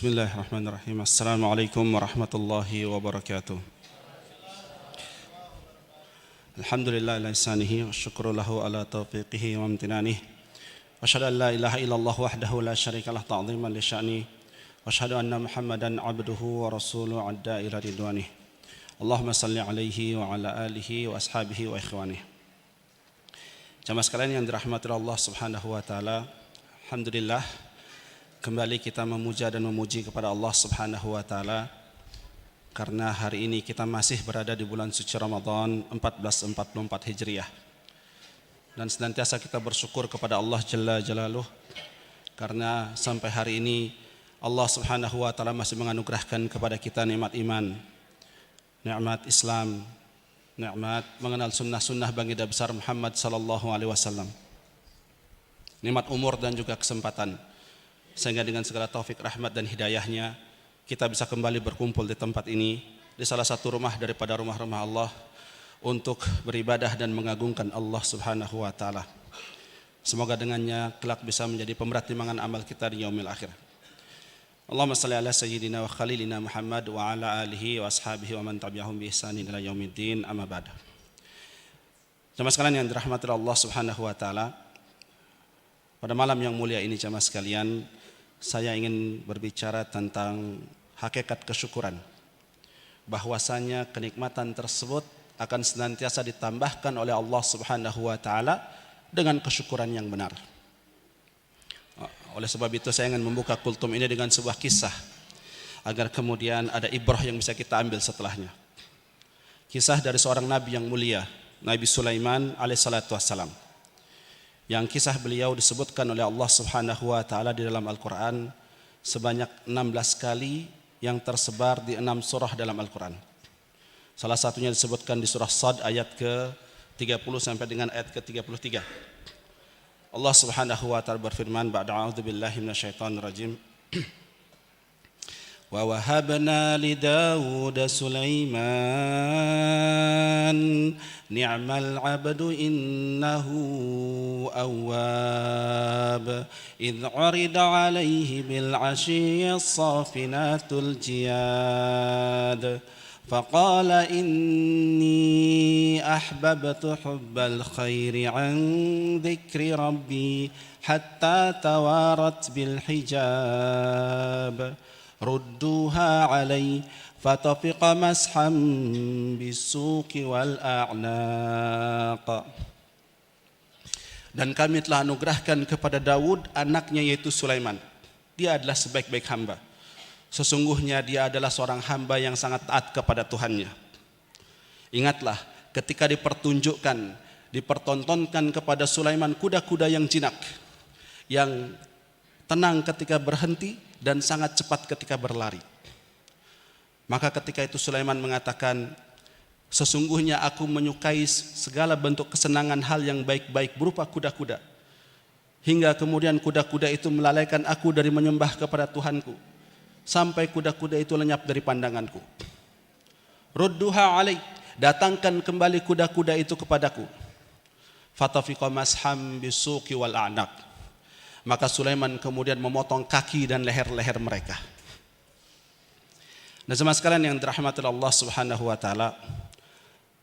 Bismillahirrahmanirrahim. Assalamualaikum warahmatullahi wabarakatuh. Alhamdulillah ala ihsanihi wa syukru lahu ala taufiqihi wa amtinanihi. Wa asyhadu an la ilaha illallah wahdahu la syarika lah ta'ziman li sya'ni. Wa asyhadu anna Muhammadan abduhu wa rasuluhu adda ila ridwanih. Allahumma salli alaihi wa ala alihi wa ashabihi wa ikhwanih. Jamaah sekalian yang dirahmati Allah Subhanahu wa taala, alhamdulillah kembali kita memuja dan memuji kepada Allah Subhanahu wa taala karena hari ini kita masih berada di bulan suci Ramadan 1444 Hijriah. Dan senantiasa kita bersyukur kepada Allah Jalla Jalaluh karena sampai hari ini Allah Subhanahu wa taala masih menganugerahkan kepada kita nikmat iman, nikmat Islam, nikmat mengenal sunnah-sunnah baginda besar Muhammad sallallahu alaihi wasallam. Nikmat umur dan juga kesempatan, sehingga dengan segala taufik, rahmat dan hidayahnya kita bisa kembali berkumpul di tempat ini, di salah satu rumah daripada rumah-rumah Allah, untuk beribadah dan mengagungkan Allah Subhanahu wa taala. Semoga dengannya kelak bisa menjadi pemberat timbangan amal kita di yaumil akhir. Allahumma salli ala sayyidina wa khalilina Muhammad wa ala alihi wa ashabihi wa man tabi'ahum bi ihsanin ila yaumiddin, amma ba'd. Jamaah sekalian yang dirahmati Allah Subhanahu wa taala, pada malam yang mulia ini jamaah sekalian, saya ingin berbicara tentang hakikat kesyukuran. Bahwasanya kenikmatan tersebut akan senantiasa ditambahkan oleh Allah Subhanahu wa taala dengan kesyukuran yang benar. Oleh sebab itu saya ingin membuka kultum ini dengan sebuah kisah agar kemudian ada ibrah yang bisa kita ambil setelahnya. Kisah dari seorang nabi yang mulia, Nabi Sulaiman alaihissalatu wassalam, yang kisah beliau disebutkan oleh Allah Subhanahu wa taala di dalam Al-Qur'an sebanyak 16 kali yang tersebar di 6 surah dalam Al-Qur'an. Salah satunya disebutkan di surah Sad ayat ke-30 sampai dengan ayat ke-33. Allah Subhanahu wa taala berfirman, ba'da a'udzubillahi minasyaitonir rajim. Wa wahabna li Daud Sulaiman ni'mal 'abdu innahu awwab idh 'urida 'alaihi bil 'ashiyyi as-safinatul jiyad faqala inni ahbabtu hubbal khairi 'an dhikri rabbi hatta tawarat bil hijab rudduha 'alai fatafiqa mashan bisuqi wal a'naq. Dan kami telah anugerahkan kepada Daud anaknya yaitu Sulaiman. Dia adalah sebaik-baik hamba. Sesungguhnya dia adalah seorang hamba yang sangat taat kepada Tuhannya. Ingatlah ketika dipertontonkan kepada Sulaiman kuda-kuda yang jinak, yang tenang ketika berhenti dan sangat cepat ketika berlari. Maka ketika itu Sulaiman mengatakan, sesungguhnya aku menyukai segala bentuk kesenangan hal yang baik-baik berupa kuda-kuda. Hingga kemudian kuda-kuda itu melalaikan aku dari menyembah kepada Tuhanku, sampai kuda-kuda itu lenyap dari pandanganku. Rudduha alai, datangkan kembali kuda-kuda itu kepadaku. Fatafiqa masham bisuqi wal a'naq. Maka Sulaiman kemudian memotong kaki dan leher-leher mereka. Nah, jemaah sekalian yang dirahmati Allah Subhanahu wa taala,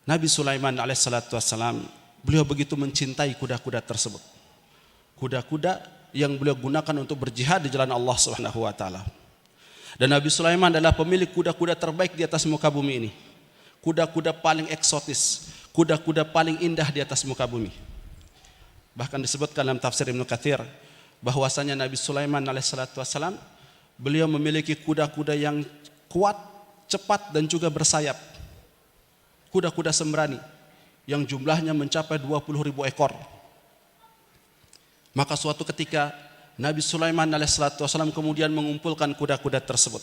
Nabi Sulaiman alaihissalatu wassalam, beliau begitu mencintai kuda-kuda tersebut. Kuda-kuda yang beliau gunakan untuk berjihad di jalan Allah Subhanahu wa taala. Dan Nabi Sulaiman adalah pemilik kuda-kuda terbaik di atas muka bumi ini. Kuda-kuda paling eksotis, kuda-kuda paling indah di atas muka bumi. Bahkan disebutkan dalam tafsir Ibnu Katsir bahwasanya Nabi Sulaiman alaihissalatu wassalam, beliau memiliki kuda-kuda yang kuat, cepat dan juga bersayap. Kuda-kuda sembrani yang jumlahnya mencapai 20.000 ekor. Maka suatu ketika Nabi Sulaiman alaihissalatu wassalam kemudian mengumpulkan kuda-kuda tersebut.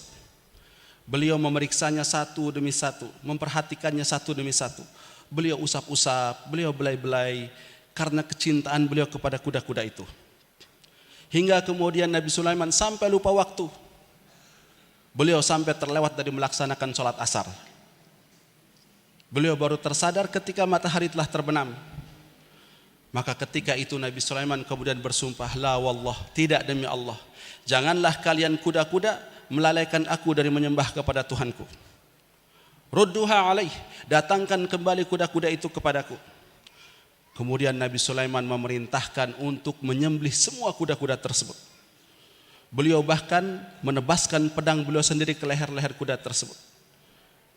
Beliau memeriksanya satu demi satu, memperhatikannya satu demi satu. Beliau usap-usap, beliau belai-belai karena kecintaan beliau kepada kuda-kuda itu. Hingga kemudian Nabi Sulaiman sampai lupa waktu. Beliau sampai terlewat dari melaksanakan sholat asar. Beliau baru tersadar ketika matahari telah terbenam. Maka ketika itu Nabi Sulaiman kemudian bersumpah, la wallah, tidak demi Allah, janganlah kalian kuda-kuda melalaikan aku dari menyembah kepada Tuhanku. Rudduha alaih, datangkan kembali kuda-kuda itu kepadaku. Kemudian Nabi Sulaiman memerintahkan untuk menyembelih semua kuda-kuda tersebut. Beliau bahkan menebaskan pedang beliau sendiri ke leher-leher kuda tersebut.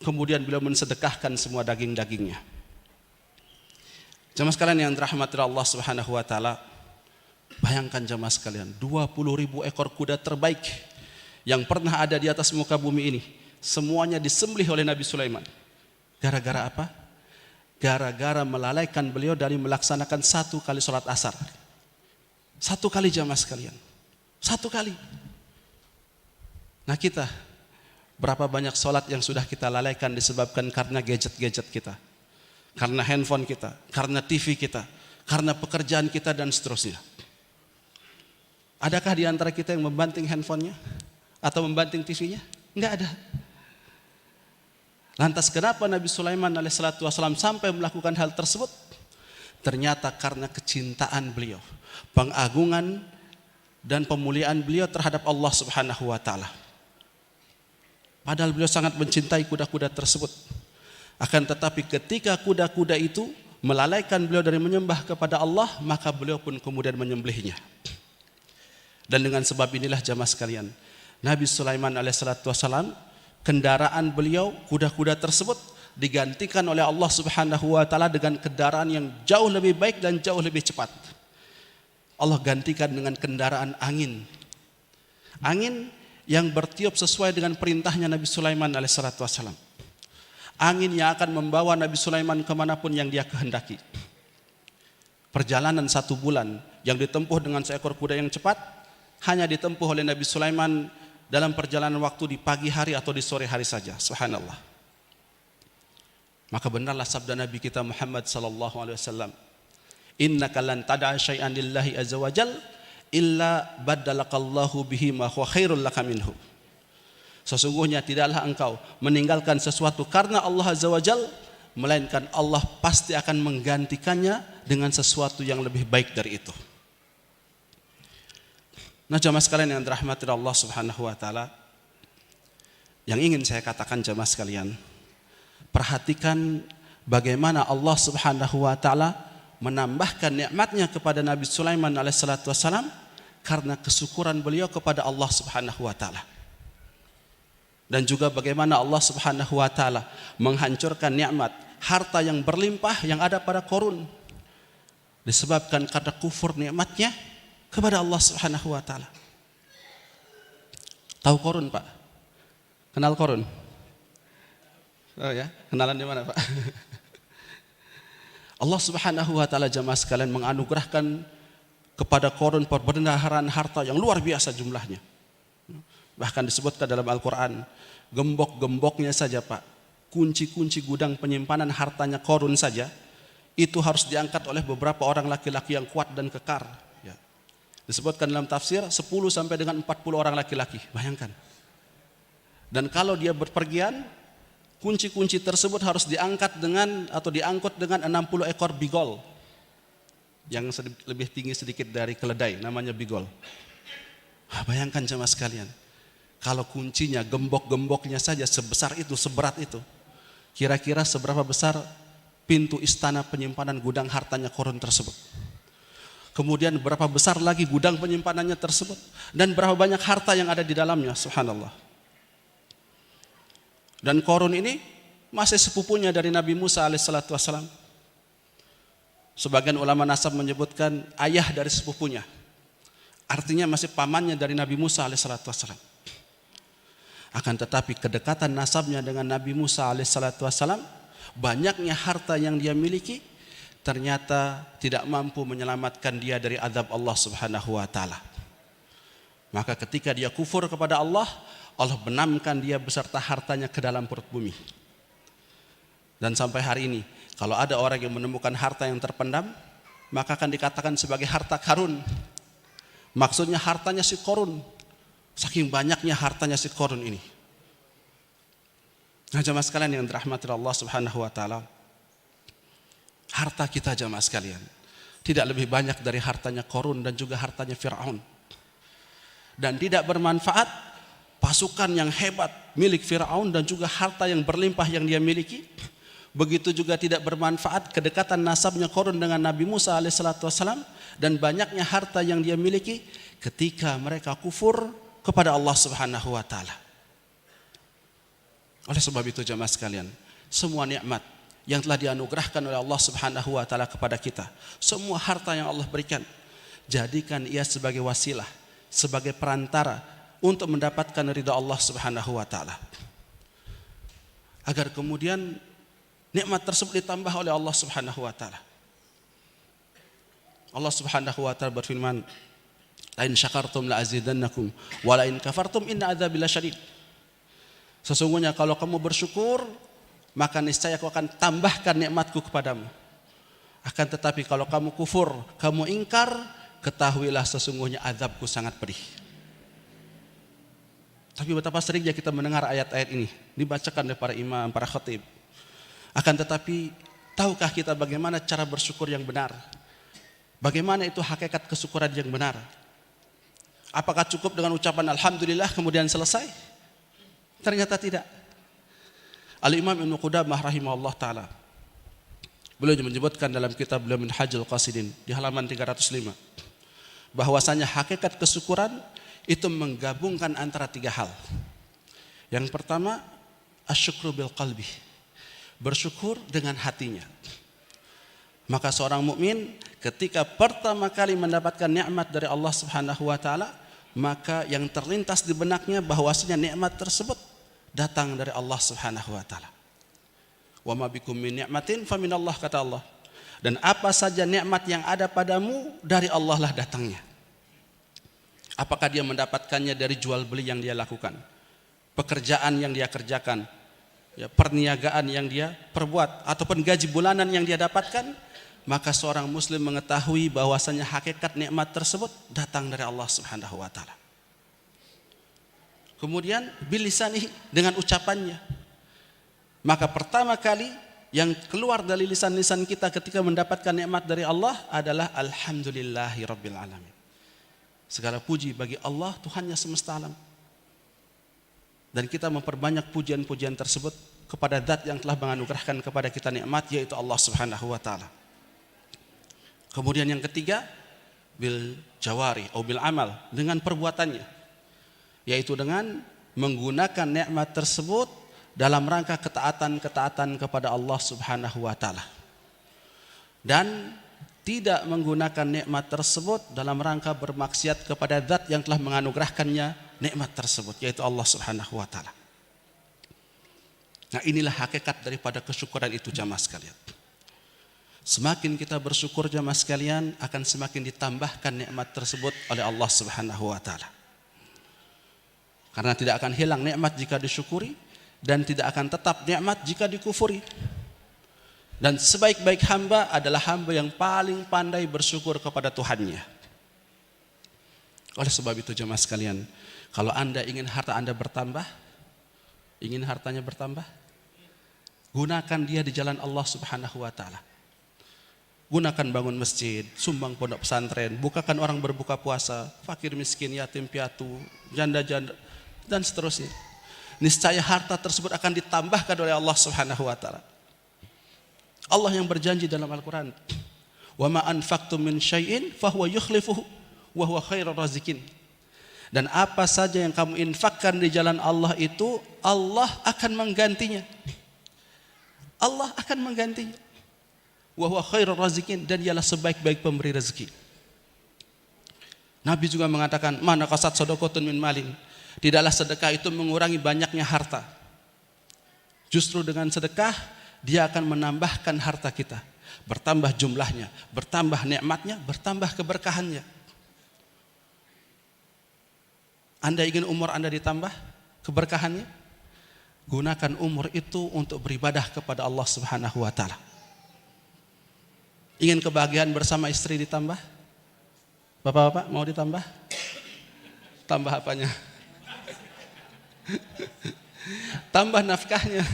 Kemudian beliau mensedekahkan semua daging-dagingnya. Jamaah sekalian yang dirahmati Allah Subhanahu wa taala, bayangkan jamaah sekalian, 20.000 ekor kuda terbaik yang pernah ada di atas muka bumi ini, semuanya disembelih oleh Nabi Sulaiman. Gara-gara apa? Gara-gara melalaikan beliau dari melaksanakan 1 kali sholat asar. 1 kali jamaah sekalian. 1 kali. Nah kita, berapa banyak sholat yang sudah kita lalaikan disebabkan karena gadget-gadget kita, karena handphone kita, karena TV kita, karena pekerjaan kita dan seterusnya. Adakah di antara kita yang membanting handphonenya atau membanting TV-nya? Enggak ada. Lantas kenapa Nabi Sulaiman alaihissalatu wassalam sampai melakukan hal tersebut? Ternyata karena kecintaan beliau, pengagungan dan pemuliaan beliau terhadap Allah Subhanahu wa taala. Padahal beliau sangat mencintai kuda-kuda tersebut. Akan tetapi ketika kuda-kuda itu melalaikan beliau dari menyembah kepada Allah, maka beliau pun kemudian menyembelihnya. Dan dengan sebab inilah jamaah sekalian, Nabi Sulaiman alaihissalatu wassalam, kendaraan beliau, kuda-kuda tersebut digantikan oleh Allah Subhanahu wa taala dengan kendaraan yang jauh lebih baik dan jauh lebih cepat. Allah gantikan dengan kendaraan angin. Angin yang bertiup sesuai dengan perintahnya Nabi Sulaiman alaihissalatu wassalam. Angin yang akan membawa Nabi Sulaiman kemanapun yang dia kehendaki. Perjalanan 1 bulan yang ditempuh dengan seekor kuda yang cepat hanya ditempuh oleh Nabi Sulaiman dalam perjalanan waktu di pagi hari atau di sore hari saja. Subhanallah. Maka benarlah sabda Nabi kita Muhammad sallallahu alaihi wasallam, innaka lan tad'a syai'an lillahi azza wajal illa baddalakallahu bihi ma huwa khairul laka minhu. Sesungguhnya tidaklah engkau meninggalkan sesuatu karena Allah azza wajal, melainkan Allah pasti akan menggantikannya dengan sesuatu yang lebih baik dari itu. Nah jamaah sekalian yang dirahmati Allah Subhanahu wa taala, yang ingin saya katakan jamaah sekalian, perhatikan bagaimana Allah Subhanahu wa taala menambahkan nikmatnya kepada Nabi Sulaiman alaihissalatu wassalam karena kesyukuran beliau kepada Allah Subhanahu wa taala. Dan juga bagaimana Allah Subhanahu wa taala menghancurkan nikmat harta yang berlimpah yang ada pada Qarun disebabkan karena kufur nikmatnya kepada Allah Subhanahu wa taala. Tahu Qarun, Pak? Kenal Qarun? Oh ya, kenalan di mana, Pak? Allah Subhanahu wa taala jamaah sekalian menganugerahkan kepada Qarun perbendaharaan harta yang luar biasa jumlahnya. Bahkan disebutkan dalam Al-Quran, gembok-gemboknya saja Pak, kunci-kunci gudang penyimpanan hartanya Qarun saja, itu harus diangkat oleh beberapa orang laki-laki yang kuat dan kekar. Ya. Disebutkan dalam tafsir 10 sampai dengan 40 orang laki-laki, bayangkan. Dan kalau dia berpergian, kunci-kunci tersebut harus diangkat dengan atau diangkut dengan 60 ekor bigol yang lebih tinggi sedikit dari keledai, namanya bigol. Bayangkan jemaah sekalian, kalau kuncinya, gembok-gemboknya saja sebesar itu, seberat itu, kira-kira seberapa besar pintu istana penyimpanan gudang hartanya Qarun tersebut. Kemudian berapa besar lagi gudang penyimpanannya tersebut, dan berapa banyak harta yang ada di dalamnya, subhanallah. Dan Qarun ini masih sepupunya dari Nabi Musa alaihissalatu wassalam. Sebagian ulama nasab menyebutkan ayah dari sepupunya, artinya masih pamannya dari Nabi Musa alaihissalatu wassalam. Akan tetapi kedekatan nasabnya dengan Nabi Musa alaihissalatu wassalam, banyaknya harta yang dia miliki, ternyata tidak mampu menyelamatkan dia dari azab Allah Subhanahu wa taala. Maka ketika dia kufur kepada Allah, Allah benamkan dia beserta hartanya ke dalam perut bumi. Dan sampai hari ini, kalau ada orang yang menemukan harta yang terpendam, maka akan dikatakan sebagai harta karun. Maksudnya hartanya si Qarun. Saking banyaknya hartanya si Qarun ini. Nah jamaah sekalian yang dirahmati Allah Subhanahu wa taala, harta kita jamaah sekalian tidak lebih banyak dari hartanya Qarun dan juga hartanya Fir'aun. Dan tidak bermanfaat pasukan yang hebat milik Firaun dan juga harta yang berlimpah yang dia miliki. Begitu juga tidak bermanfaat kedekatan nasabnya Qarun dengan Nabi Musa alaihissalatu wassalam dan banyaknya harta yang dia miliki ketika mereka kufur kepada Allah Subhanahu wa taala. Oleh sebab itu jemaah sekalian, semua nikmat yang telah dianugerahkan oleh Allah Subhanahu wa taala kepada kita, semua harta yang Allah berikan, jadikan ia sebagai wasilah, sebagai perantara untuk mendapatkan ridha Allah Subhanahu wa taala. Agar kemudian nikmat tersebut ditambah oleh Allah Subhanahu wa taala. Allah Subhanahu wa taala berfirman, "La in syakartum la azidannakum wa la in kafartum inna adzabi lasyadid." Sesungguhnya kalau kamu bersyukur, maka niscaya aku akan tambahkan nikmatku kepadamu. Akan tetapi kalau kamu kufur, kamu ingkar, ketahuilah sesungguhnya azabku sangat pedih. Tapi betapa seringnya kita mendengar ayat-ayat ini dibacakan oleh para imam, para khatib. Akan tetapi, tahukah kita bagaimana cara bersyukur yang benar? Bagaimana itu hakikat kesyukuran yang benar? Apakah cukup dengan ucapan Alhamdulillah kemudian selesai? Ternyata tidak. Al-Imam Ibnu Qudamah rahimahullah ta'ala, beliau menyebutkan dalam kitab beliau Minhajul Qasidin di halaman 305, bahwasanya hakikat kesyukuran itu menggabungkan antara 3 hal. Yang pertama, asyukru bil qalbi, bersyukur dengan hatinya. Maka seorang mukmin ketika pertama kali mendapatkan nikmat dari Allah Subhanahu wa taala, maka yang terlintas di benaknya bahwasanya nikmat tersebut datang dari Allah Subhanahu wa taala. Wa ma bikum min ni'matin fa minallah, kata Allah. Dan apa saja nikmat yang ada padamu dari Allah lah datangnya. Apakah dia mendapatkannya dari jual beli yang dia lakukan, pekerjaan yang dia kerjakan, ya, perniagaan yang dia perbuat, ataupun gaji bulanan yang dia dapatkan, maka seorang muslim mengetahui bahwasanya hakikat nikmat tersebut datang dari Allah Subhanahu wa taala. Kemudian bilisani, dengan ucapannya. Maka pertama kali yang keluar dari lisan-lisan kita ketika mendapatkan nikmat dari Allah adalah alhamdulillahirabbil alamin. Segala puji bagi Allah, Tuhannya semesta alam. Dan kita memperbanyak pujian-pujian tersebut kepada zat yang telah menganugerahkan kepada kita nikmat, yaitu Allah Subhanahu wa taala. Kemudian yang ketiga, bil jawari atau bil amal, dengan perbuatannya, yaitu dengan menggunakan nikmat tersebut dalam rangka ketaatan-ketaatan kepada Allah Subhanahu wa taala. Dan tidak menggunakan nikmat tersebut dalam rangka bermaksiat kepada zat yang telah menganugerahkannya nikmat tersebut, yaitu Allah Subhanahu wa taala. Nah, inilah hakikat daripada kesyukuran itu jamaah sekalian. Semakin kita bersyukur jamaah sekalian, akan semakin ditambahkan nikmat tersebut oleh Allah Subhanahu wa taala. Karena tidak akan hilang nikmat jika disyukuri, dan tidak akan tetap nikmat jika dikufuri. Dan sebaik-baik hamba adalah hamba yang paling pandai bersyukur kepada Tuhannya. Oleh sebab itu jemaah sekalian, kalau Anda ingin harta Anda bertambah, ingin hartanya bertambah, gunakan dia di jalan Allah Subhanahu wa taala. Gunakan bangun masjid, sumbang pondok pesantren, bukakan orang berbuka puasa, fakir miskin, yatim piatu, janda-janda, dan seterusnya. Niscaya harta tersebut akan ditambahkan oleh Allah Subhanahu wa taala. Allah yang berjanji dalam Al-Quran, wa ma anfaqtum min syai'in fahuwa yukhlifuhu wa huwa khairur razikin. Dan apa saja yang kamu infakkan di jalan Allah itu, Allah akan menggantinya. Allah akan menggantinya. Wa huwa khairur razikin, dan ialah sebaik-baik pemberi rezeki. Nabi juga mengatakan, mana qasat sadaqatun min malin, tidaklah sedekah itu mengurangi banyaknya harta. Justru dengan sedekah dia akan menambahkan harta kita, bertambah jumlahnya, bertambah nikmatnya, bertambah keberkahannya. Anda ingin umur Anda ditambah keberkahannya? Gunakan umur itu untuk beribadah kepada Allah Subhanahu wa taala. Ingin kebahagiaan bersama istri ditambah? Bapak-bapak mau ditambah? Tambah apanya? Tambah nafkahnya,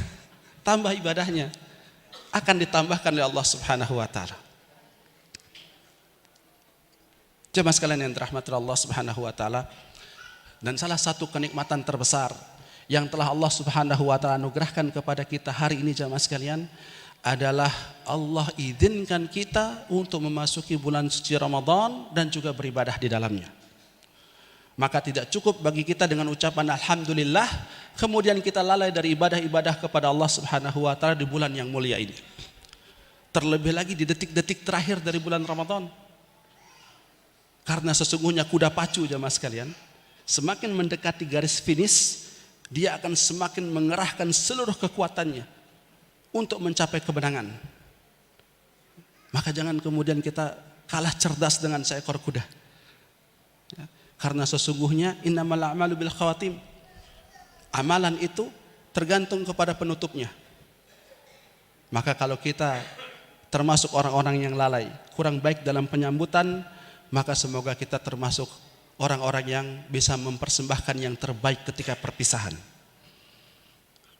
tambah ibadahnya, akan ditambahkan oleh Allah Subhanahu wa taala. Jemaah sekalian yang dirahmati Allah Subhanahu wa taala, Dan salah satu kenikmatan terbesar yang telah Allah Subhanahu wa taala anugerahkan kepada kita hari ini jamaah sekalian adalah Allah izinkan kita untuk memasuki bulan suci Ramadan dan juga beribadah di dalamnya. Maka tidak cukup bagi kita dengan ucapan alhamdulillah kemudian kita lalai dari ibadah-ibadah kepada Allah Subhanahu wa taala di bulan yang mulia ini. Terlebih lagi di detik-detik terakhir dari bulan Ramadan. Karena sesungguhnya kuda pacu jamaah sekalian, semakin mendekati garis finish, dia akan semakin mengerahkan seluruh kekuatannya untuk mencapai kemenangan. Maka jangan kemudian kita kalah cerdas dengan seekor kuda. Ya, karena sesungguhnya innamal a'malu bil khawatim. Amalan itu tergantung kepada penutupnya. Maka kalau kita termasuk orang-orang yang lalai, kurang baik dalam penyambutan, maka semoga kita termasuk orang-orang yang bisa mempersembahkan yang terbaik ketika perpisahan.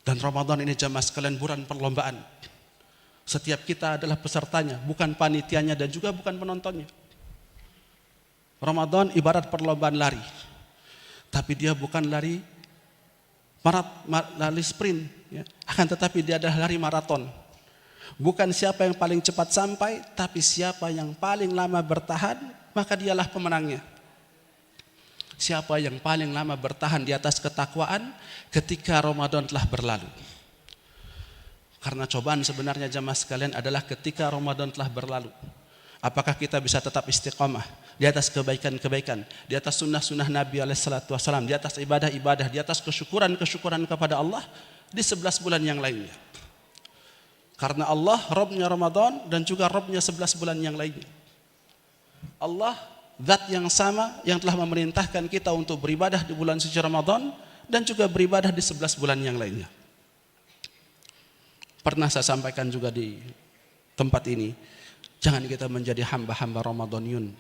Dan Ramadan ini jamaah sekalian bulan perlombaan. Setiap kita adalah pesertanya, bukan panitianya dan juga bukan penontonnya. Ramadan ibarat perlombaan lari. Tapi dia bukan lari sprint, ya. Akan tetapi dia adalah lari maraton. Bukan siapa yang paling cepat sampai, tapi siapa yang paling lama bertahan, maka dialah pemenangnya. Siapa yang paling lama bertahan di atas ketakwaan ketika Ramadan telah berlalu. Karena cobaan sebenarnya jamaah sekalian adalah ketika Ramadan telah berlalu. Apakah kita bisa tetap istiqamah di atas kebaikan-kebaikan, di atas sunnah-sunnah Nabi SAW, di atas ibadah-ibadah, di atas kesyukuran-kesyukuran kepada Allah di 11 bulan yang lainnya. Karena Allah Rabbnya Ramadan dan juga Rabbnya 11 bulan yang lainnya. Allah Zat yang sama yang telah memerintahkan kita untuk beribadah di bulan suci Ramadan dan juga beribadah di 11 bulan yang lainnya. Pernah saya sampaikan juga di tempat ini, jangan kita menjadi hamba-hamba Ramadhaniyun,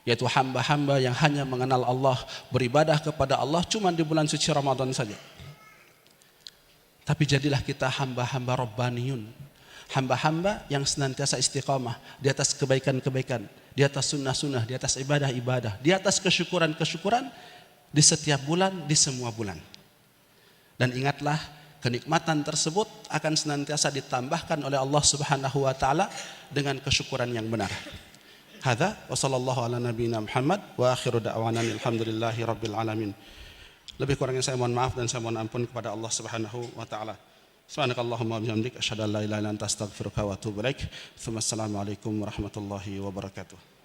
yaitu hamba-hamba yang hanya mengenal Allah, beribadah kepada Allah cuma di bulan suci Ramadan saja. Tapi jadilah kita hamba-hamba Rabbaniyun, hamba-hamba yang senantiasa istiqamah di atas kebaikan-kebaikan, di atas sunnah-sunnah, di atas ibadah-ibadah, di atas kesyukuran-kesyukuran di setiap bulan, di semua bulan. Dan ingatlah, kenikmatan tersebut akan senantiasa ditambahkan oleh Allah Subhanahu wa taala dengan kesyukuran yang benar. Hadza wa sallallahu ala nabiyyina Muhammad wa akhiru da'wana alhamdulillahi rabbil alamin. Lebih kurangnya saya mohon maaf dan saya mohon ampun kepada Allah Subhanahu wa taala. Subhanakallahumma wa bihamdik asyhadu an la ilaha illa anta astaghfiruka wa atubu ilaik. Assalamualaikum warahmatullahi wabarakatuh.